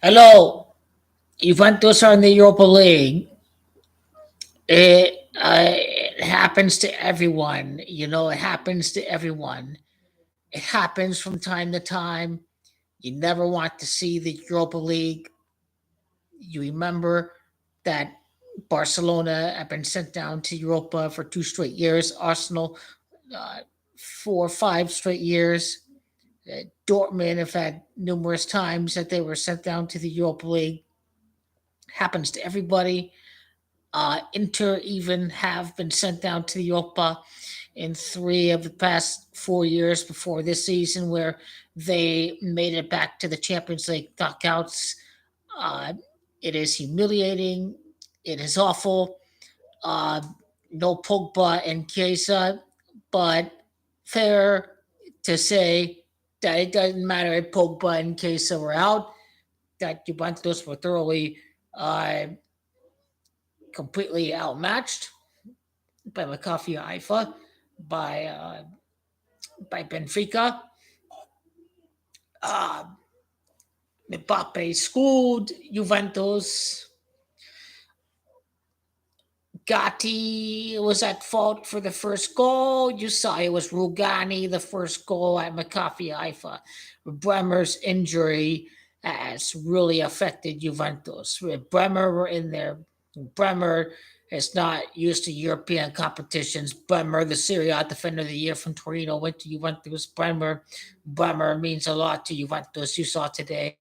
Hello, Juventus are in the Europa League. It happens to everyone. It happens to everyone. It happens from time to time. You never want to see the Europa League. You remember that Barcelona have been sent down to Europa for 2 straight years. Arsenal, uh, 4 or 5 straight years. Dortmund have had numerous times that they were sent down to the Europa League. Happens to everybody. Inter even have been sent down to the Europa in 3 of the past 4 years before this season, where they made it back to the Champions League knockouts. Uh, it is humiliating. It is awful. Uh, no Pogba and Chiesa, but fair to say that it doesn't matter if Pogba and Chiesa were out, that Juventus were thoroughly uh, completely outmatched by Maccabi Haifa, by by Benfica. Uh, Mbappe schooled Juventus. Gatti was at fault for the first goal. You saw it was Rugani, the first goal at Maccabi Haifa. Bremer's injury has really affected Juventus. If Bremer were in there, Bremer is not used to European competitions. Bremer, the Serie A Defender of the Year from Torino, went to Juventus. Bremer means a lot to Juventus. You saw today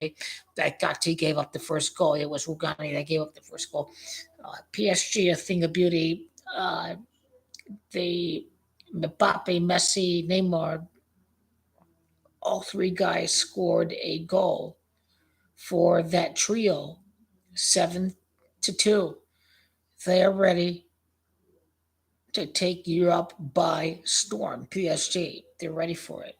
that Gatti gave up the first goal. It was Rugani that gave up the first goal. PSG, a thing of beauty. The Mbappe, Messi, Neymar, all three guys scored a goal for that trio, 7-2. They're ready to take Europe by storm. PSG, they're ready for it.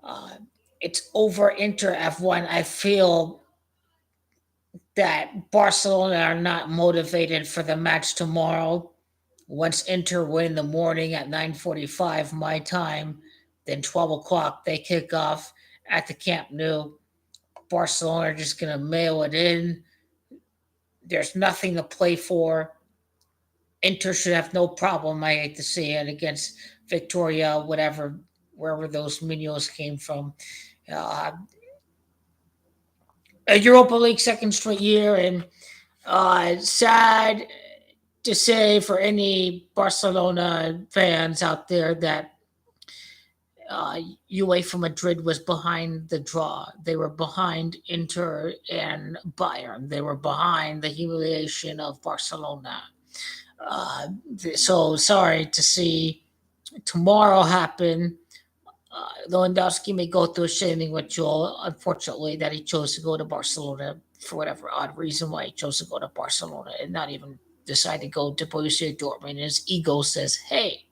Uh, it's over Inter F1. I feel that Barcelona are not motivated for the match tomorrow. Once Inter win in the morning at 9:45 my time, then 12 o'clock they kick off at the Camp Nou. Barcelona are just gonna mail it in. There's nothing to play for. Inter should have no problem. I hate to see it against Victoria, whatever, wherever those Minos came from. Uh, a Europa League second straight year, and sad to say for any Barcelona fans out there that UEFA Madrid was behind the draw. They were behind Inter and Bayern. They were behind the humiliation of Barcelona. So sorry to see tomorrow happen. Lewandowski may go through a shaming ritual, unfortunately, that he chose to go to Barcelona for whatever odd reason why he chose to go to Barcelona and not even decide to go to Borussia Dortmund. His ego says, hey,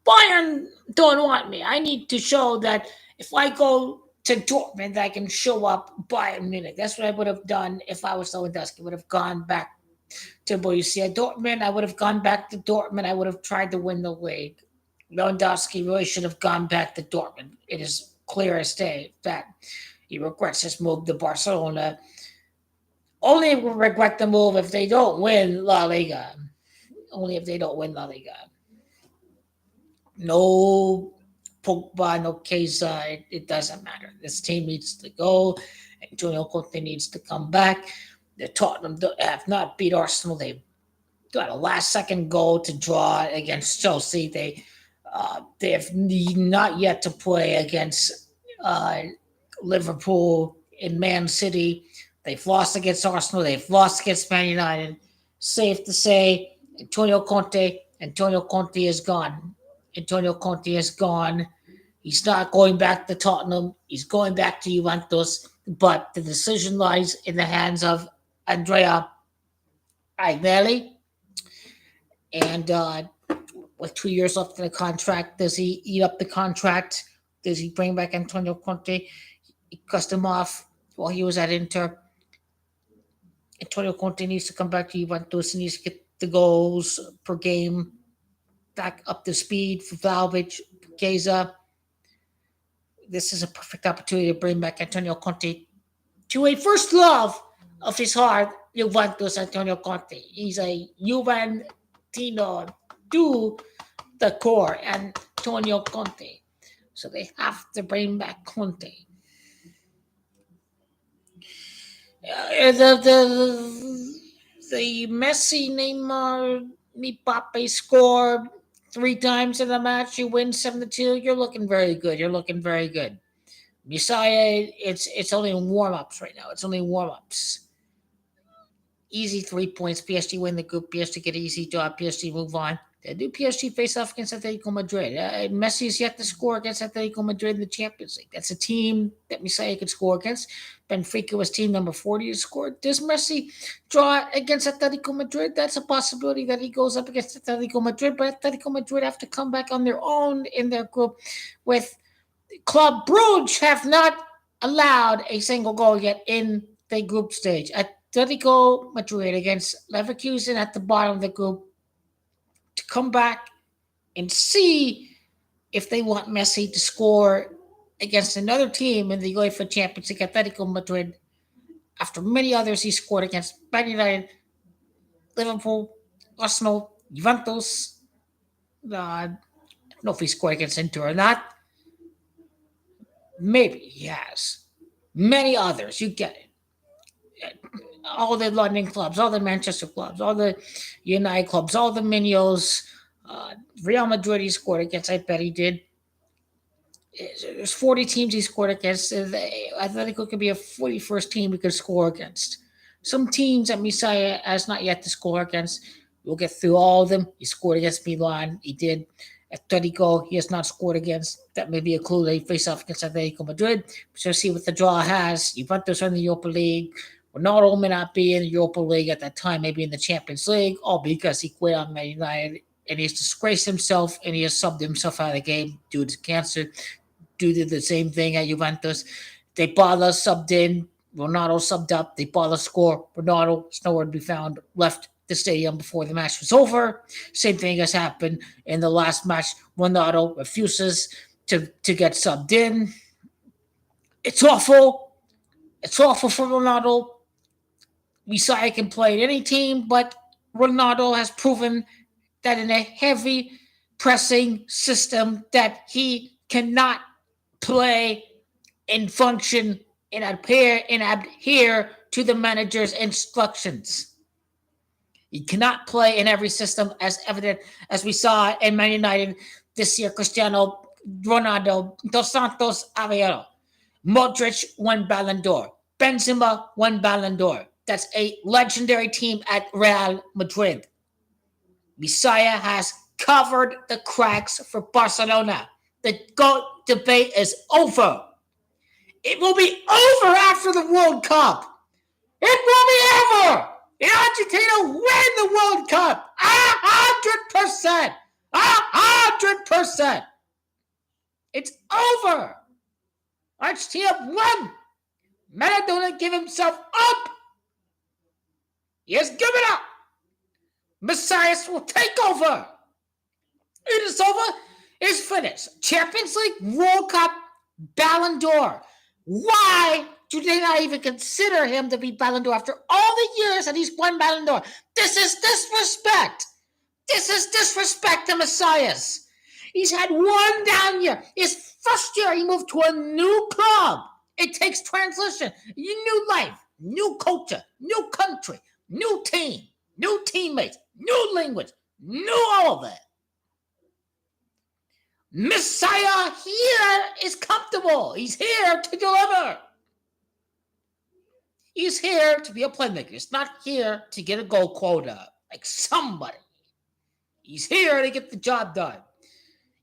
Bayern don't want me. I need to show that if I go to Dortmund, I can show up Bayern Munich. That's what I would have done if I was Lewandowski. Would have gone back to Borussia Dortmund. I would have gone back to Dortmund. I would have tried to win the league. Lewandowski really should have gone back to Dortmund. It is clear as day that he regrets his move to Barcelona. Only will regret the move if they don't win La Liga. Only if they don't win La Liga. No Pogba, no Chiesa. It doesn't matter. This team needs to go. Antonio Conte needs to come back. The Tottenham have not beat Arsenal. They got a last second goal to draw against Chelsea. They have not yet to play against uh, Liverpool and Man City. They've lost against Arsenal. They've lost against Man United. Safe to say, Antonio Conte is gone. Antonio Conte is gone. He's not going back to Tottenham. He's going back to Juventus. But the decision lies in the hands of Andrea Agnelli. And with 2 years left in the contract, does he eat up the contract? Does he bring back Antonio Conte? He cussed him off while he was at Inter. Antonio Conte needs to come back to Juventus. He needs to get the goals per game back up to speed for Vlahovic, Chiesa. This is a perfect opportunity to bring back Antonio Conte. to a first love of his heart, Juventus Antonio Conte. He's a Juventino to the core, Antonio Conte. So they have to bring back Conte. The Messi, Neymar, Mbappe score 3 times in the match. You win 7-2. You're looking very good. You're looking very good. Messiah, it's only warm ups right now. It's only warm ups. Easy 3 points. PSG win the group. PSG get an easy job. PSG move on. Do PSG face off against Atletico Madrid? Messi is yet to score against Atletico Madrid in the Champions League. That's a team that Messiah could score against. Benfica was team number 40 to score. Does Messi draw against Atletico Madrid? That's a possibility that he goes up against Atletico Madrid, but Atletico Madrid have to come back on their own in their group with Club Brugge have not allowed a single goal yet in the group stage. Atletico Madrid against Leverkusen at the bottom of the group to come back and see if they want Messi to score against another team in the UEFA Champions League, Atletico Madrid. After many others, he scored against Man United, Liverpool, Arsenal, Juventus. I don't know if he scored against Inter or not. Maybe he has. Many others, you get it. All the London clubs, all the Manchester clubs, all the United clubs, all the Minos. Real Madrid he scored against, I bet he did. There's 40 teams he scored against. Atletico could be a 41st team he could score against. Some teams that Messiah has not yet to score against. We'll get through all of them. He scored against Milan. He did. Atletico, he has not scored against. That may be a clue that he face off against Atletico Madrid. So see what the draw has. Juventus are in the Europa League. Ronaldo may not be in the Europa League at that time, maybe in the Champions League, all because he quit on Man United and he's disgraced himself and he has subbed himself out of the game due to cancer. Due to the same thing at Juventus. Dybala subbed in. Ronaldo subbed up. Dybala score. Ronaldo is nowhere to be found. Left the stadium before the match was over. Same thing has happened in the last match. Ronaldo refuses to get subbed in. It's awful. It's awful for Ronaldo. Messiah can play at any team, but Ronaldo has proven that in a heavy pressing system that he cannot play and function and adhere to the manager's instructions. He cannot play in every system, as evident as we saw in Man United this year. Cristiano Ronaldo, Dos Santos Aveiro, Modric won Ballon d'Or, Benzema won Ballon d'Or. That's a legendary team at Real Madrid. Messiah has covered the cracks for Barcelona. The GOAT debate is over. It will be over after the World Cup. It will be over. And Argentina win the World Cup. 100%. 100%. It's over. Argentina won. Maradona gave himself up. He has given up. Messias will take over. It is over. It's finished. Champions League, World Cup, Ballon d'Or. Why do they not even consider him to be Ballon d'Or after all the years that he's won Ballon d'Or? This is disrespect. This is disrespect to Messias. He's had one down year. His first year, he moved to a new club. It takes transition, new life, new culture, new country, new team, new teammates, new language, new all of that. Messiah here is comfortable. He's here to deliver. He's here to be a playmaker. He's not here to get a goal quota like somebody. He's here to get the job done.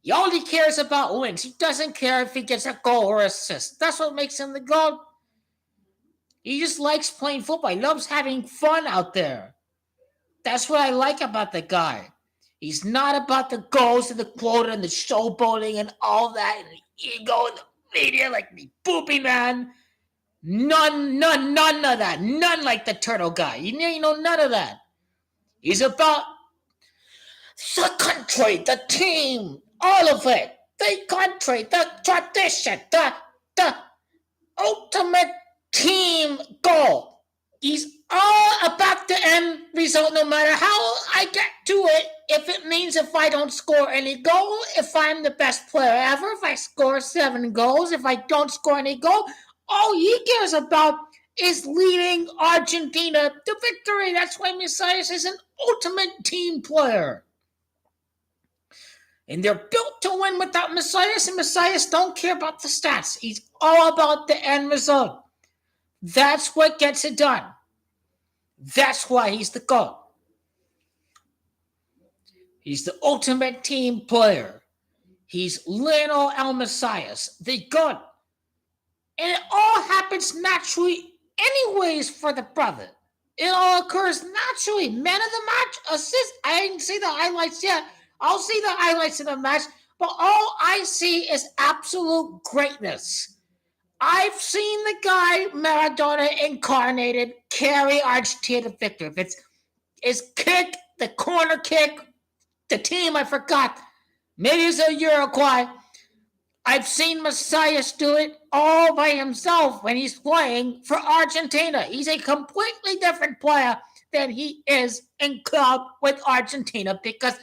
He only cares about wins. He doesn't care if he gets a goal or assist. That's what makes him the GOAT. He just likes playing football. He loves having fun out there. That's what I like about the guy. He's not about the goals and the quota and the showboating and all that and the ego and the media like the poopy man. None of that. None like the turtle guy. You know, none of that. He's about the country, the team, all of it. The country, the tradition, the ultimate team goal. He's all about the end result, no matter how I get to it. If it means if I don't score any goal, if I'm the best player ever, if I score 7 goals, if I don't score any goal, all he cares about is leading Argentina to victory. That's why Messias is an ultimate team player. And they're built to win without Messias, and Messias don't care about the stats. He's all about the end result. That's what gets it done. That's why he's the GOAT. He's the ultimate team player. He's Lionel El Messias, the GOAT. And it all happens naturally anyways for the brother. It all occurs naturally. Man of the match, assist. I didn't see the highlights yet. I'll see the highlights of the match, but all I see is absolute greatness. I've seen the guy Maradona incarnated carry Argentina to victory. If it's his kick, the corner kick, the team, I forgot. Maybe it's a Uruguay. I've seen Messias do it all by himself when he's playing for Argentina. He's a completely different player than he is in club with Argentina because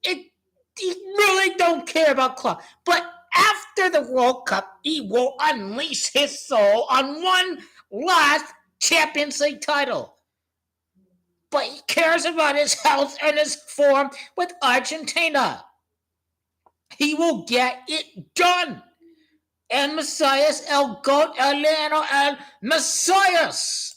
he really don't care about club. But after the World Cup, he will unleash his soul on one last Champions League title. But he cares about his health and his form with Argentina. He will get it done. El Messias, El GOAT, El Lionel, El Messias.